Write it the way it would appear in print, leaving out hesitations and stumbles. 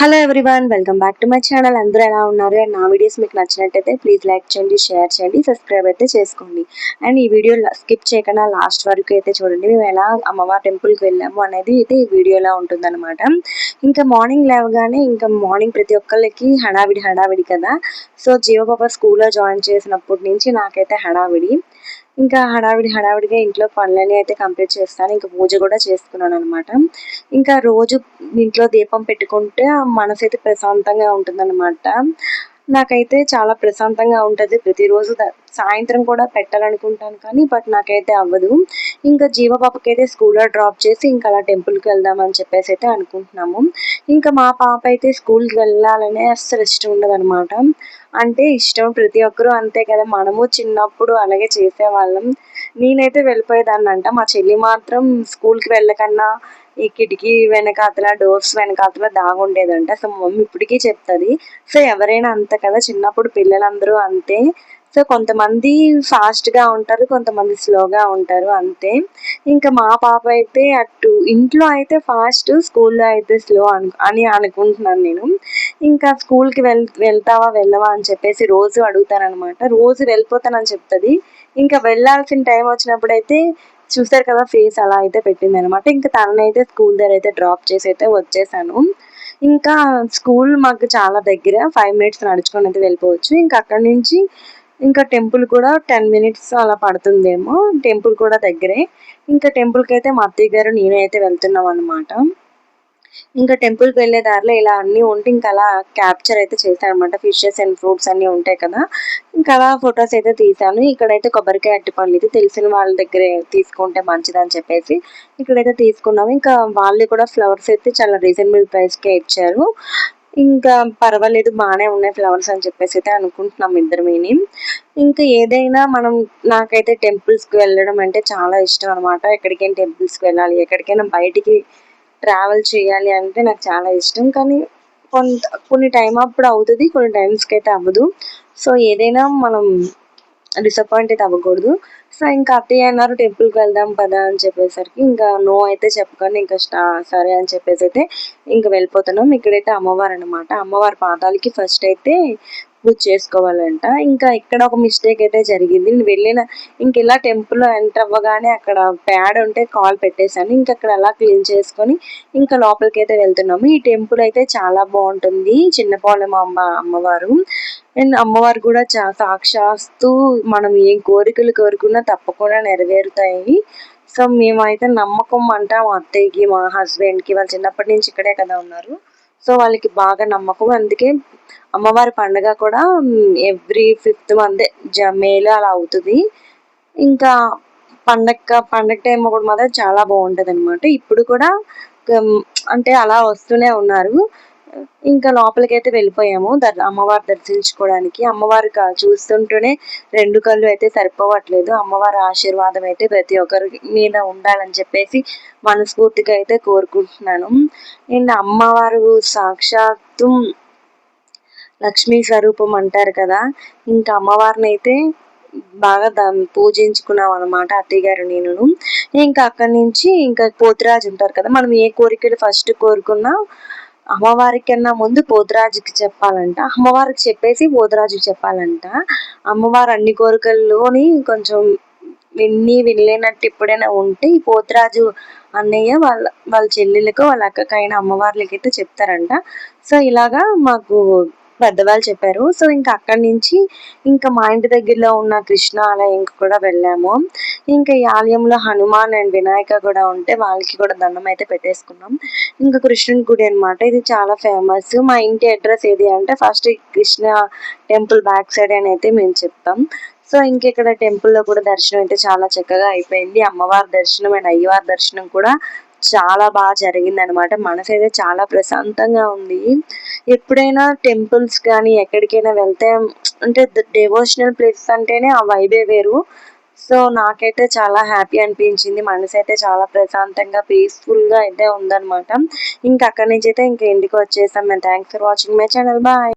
Hello everyone, welcome back to my channel. అందరూ ఎలా ఉన్నారు? అండ్ నా వీడియోస్ మీకు నచ్చినట్టయితే ప్లీజ్ లైక్ చేయండి, షేర్ చేయండి, సబ్స్క్రైబ్ అయితే చేసుకోండి. అండ్ ఈ వీడియో స్కిప్ చేయకుండా లాస్ట్ వరకు అయితే చూడండి. మేము ఎలా అమ్మవారి టెంపుల్కి వెళ్ళాము అనేది అయితే ఈ వీడియోలో ఉంటుందన్నమాట. ఇంకా మార్నింగ్ లేవగానే ఇంకా మార్నింగ్ ప్రతి ఒక్కళ్ళకి హడావిడి కదా. సో జీవబాబా స్కూల్లో జాయిన్ చేసినప్పటి నుంచి నాకైతే హడావిడి. ఇంకా హడావిడిగా ఇంట్లో పనులన్నీ అయితే కంప్లీట్ చేస్తాను. ఇంకా పూజ కూడా చేసుకున్నాను అనమాట. ఇంకా రోజు ఇంట్లో దీపం పెట్టుకుంటే మనసు అయితే ప్రశాంతంగా ఉంటుందన్నమాట. నాకైతే చాలా ప్రశాంతంగా ఉంటుంది. ప్రతిరోజు సాయంత్రం కూడా పెట్టాలనుకుంటాను కానీ నాకైతే అవ్వదు. ఇంకా జీవబాబుకైతే స్కూల్లో డ్రాప్ చేసి ఇంకా అలా టెంపుల్కి వెళ్దామని చెప్పేసి అయితే అనుకుంటున్నాము. ఇంకా మా పాప అయితే స్కూల్కి వెళ్ళాలనే అస్సలు ఇష్టం ఉండదు అనమాట. అంటే ఇష్టం, ప్రతి ఒక్కరూ అంతే కదా. మనము చిన్నప్పుడు అలాగే చేసేవాళ్ళం. నేనైతే వెళ్ళిపోయేదాన్ని అంట. మా చెల్లి మాత్రం స్కూల్కి వెళ్ళకన్నా ఈ కిటికీ వెనకాతల, డోర్స్ వెనకాతల దాగుండేదంట. సో మమ్మీ ఇప్పటికీ చెప్తుంది. సో ఎవరైనా అంతే కదా, చిన్నప్పుడు పిల్లలందరూ అంతే. సో కొంతమంది ఫాస్ట్గా ఉంటారు, కొంతమంది స్లోగా ఉంటారు, అంతే. ఇంకా మా పాప అయితే అటు ఇంట్లో అయితే ఫాస్ట్, స్కూల్లో అయితే స్లో అని అనుకుంటున్నాను నేను. ఇంకా స్కూల్కి వెళ్తావా వెళ్ళవా అని చెప్పేసి రోజు అడుగుతానమాట. రోజు వెళ్ళిపోతానని చెప్తుంది. ఇంకా వెళ్ళాల్సిన టైం వచ్చినప్పుడైతే చూసారు కదా, ఫేస్ అలా అయితే పెట్టింది అనమాట. ఇంకా తననైతే స్కూల్ దగ్గర అయితే డ్రాప్ చేసి అయితే వచ్చేసాను. ఇంకా స్కూల్ మాకు చాలా దగ్గర, 5 మినిట్స్ నడుచుకొని అయితే వెళ్ళిపోవచ్చు. ఇంకా అక్కడి నుంచి ఇంకా టెంపుల్ కూడా 10 మినిట్స్ అలా పడుతుందేమో. టెంపుల్ కూడా దగ్గరే. ఇంకా టెంపుల్కి అయితే మా అత్తయ్య గారు నేను అయితే వెళ్తున్నాం అనమాట. ఇంకా టెంపుల్కి వెళ్ళే దారిలో ఇలా అన్నీ ఉంటే ఇంకా అలా క్యాప్చర్ అయితే చేశాను అనమాట. ఫిషెస్ అండ్ ఫ్రూట్స్ అన్నీ ఉంటాయి కదా, ఇంకా అలా ఫొటోస్ అయితే తీసాను. ఇక్కడైతే కొబ్బరికాయ అరటిపళ్ళు ఇది తెలిసిన వాళ్ళ దగ్గరే తీసుకుంటే మంచిదని చెప్పేసి ఇక్కడైతే తీసుకున్నాము. ఇంకా వాళ్ళు కూడా ఫ్లవర్స్ అయితే చాలా రీజనబుల్ ప్రైస్కే ఇచ్చారు. ఇంకా పర్వాలేదు, బాగానే ఉన్నాయి ఫ్లవర్స్ అని చెప్పేసి అయితే అనుకుంటున్నాం ఇద్దరమేని. ఇంకా ఏదైనా నాకైతే టెంపుల్స్కి వెళ్ళడం అంటే చాలా ఇష్టం అనమాట. ఎక్కడికైనా టెంపుల్స్కి వెళ్ళాలి, ఎక్కడికైనా బయటికి ట్రావెల్ చేయాలి అంటే నాకు చాలా ఇష్టం. కానీ కొన్ని టైం అప్పుడు అవుతుంది, కొన్ని టైమ్స్కి అయితే అవ్వదు. సో ఏదైనా మనం డిసప్పాయింట్ అయితే అవ్వకూడదు. సో ఇంకా అత్తయ్య అన్నారు టెంపుల్కి వెళ్దాం పదా అని చెప్పేసరికి ఇంకా నో అయితే చెప్పగానే ఇంకా సరే అని చెప్పేసి అయితే ఇంకా వెళ్ళిపోతున్నాం. ఇక్కడైతే అమ్మవారు అనమాట. అమ్మవారి పాదాలకి ఫస్ట్ అయితే పూజ చేసుకోవాలంట. ఇంకా ఇక్కడ ఒక మిస్టేక్ అయితే జరిగింది. నేను ఇలా టెంపుల్ ఎంటర్ అవ్వగానే అక్కడ ప్యాడ్ ఉంటే కాల్ పెట్టేశాను. ఇంకా అక్కడ అలా క్లీన్ చేసుకొని ఇంకా లోపలికి అయితే వెళ్తున్నాము. ఈ టెంపుల్ అయితే చాలా బాగుంటుంది, చిన్నపాలెం అమ్మవారు. అండ్ అమ్మవారు కూడా సాక్షాత్తు మనం ఏం కోరికలు కోరుకున్నా తప్పకుండా నెరవేరుతాయి. సో మేమైతే నమ్మకం అంట, మా అత్తయ్యకి, మా హస్బెండ్కి, వాళ్ళు చిన్నప్పటి నుంచి ఇక్కడే కదా ఉన్నారు. సో వాళ్ళకి బాగా నమ్మకం. అందుకే అమ్మవారి పండుగ కూడా ఎవ్రీ 5th మంత్ మేలో అలా అవుతుంది. ఇంకా పండగ టైం అప్పుడు మాత్రం చాలా బాగుంటుంది అనమాట. ఇప్పుడు కూడా అంటే అలా వస్తూనే ఉన్నారు. ఇంకా లోపలికి అయితే వెళ్ళిపోయాము అమ్మవారు దర్శించుకోవడానికి. అమ్మవారు చూస్తుంటేనే 2 కళ్ళు అయితే సరిపోవట్లేదు. అమ్మవారి ఆశీర్వాదం అయితే ప్రతి ఒక్కరి మీద ఉండాలని చెప్పేసి మనస్ఫూర్తిగా అయితే కోరుకుంటున్నాను. అండ్ అమ్మవారు సాక్షాత్తు లక్ష్మీ స్వరూపం అంటారు కదా. ఇంకా అమ్మవారిని అయితే బాగా పూజించుకున్నాం అనమాట అత్తయ్య గారు నేను. ఇంకా అక్కడి నుంచి ఇంకా పోతురాజు ఉంటారు కదా, మనం ఏ కోరికలు ఫస్ట్ కోరుకున్నా అమ్మవారి కన్నా ముందు పోతురాజుకి చెప్పాలంట. అమ్మవారికి చెప్పేసి పోతురాజుకి చెప్పాలంట. అమ్మవారు అన్ని కోరికల్లోని కొంచెం వినలేనట్టు ఎప్పుడైనా ఉంటే ఈ పోతురాజు అన్నయ్య వాళ్ళ చెల్లెలకు, వాళ్ళ అక్కకైనా అమ్మవార్లకి అయితే చెప్తారంట. సో ఇలాగా మాకు పెద్దవాళ్ళు చెప్పారు. సో ఇంకా అక్కడి నుంచి ఇంకా మా ఇంటి దగ్గరలో ఉన్న కృష్ణ ఆలయంకి కూడా వెళ్ళాము. ఇంకా ఈ ఆలయంలో హనుమాన్ అండ్ వినాయక కూడా ఉంటే వాళ్ళకి కూడా దండం అయితే పెట్టేసుకున్నాం. ఇంకా కృష్ణుని గుడి అనమాట, ఇది చాలా ఫేమస్. మా ఇంటి అడ్రస్ ఏది అంటే first Krishna temple back side అని అయితే మేము చెప్తాం. సో ఇక్కడ టెంపుల్లో కూడా దర్శనం అయితే చాలా చక్కగా అయిపోయింది. అమ్మవారి దర్శనం అండ్ అయ్యవారి దర్శనం కూడా చాలా బాగా జరిగింది అనమాట. మనసు అయితే చాలా ప్రశాంతంగా ఉంది. ఎప్పుడైనా టెంపుల్స్ కానీ ఎక్కడికైనా వెళ్తే అంటే డివోషనల్ ప్లేసెస్ అంటేనే ఆ వైబే వేరు. సో నాకైతే చాలా హ్యాపీ అనిపించింది. మనసు అయితే చాలా ప్రశాంతంగా పీస్ఫుల్గా అయితే ఉందన్నమాట. ఇంకా అక్కడి నుంచి అయితే ఇంటికి వచ్చేసాం. Thanks for watching my channel. Bye.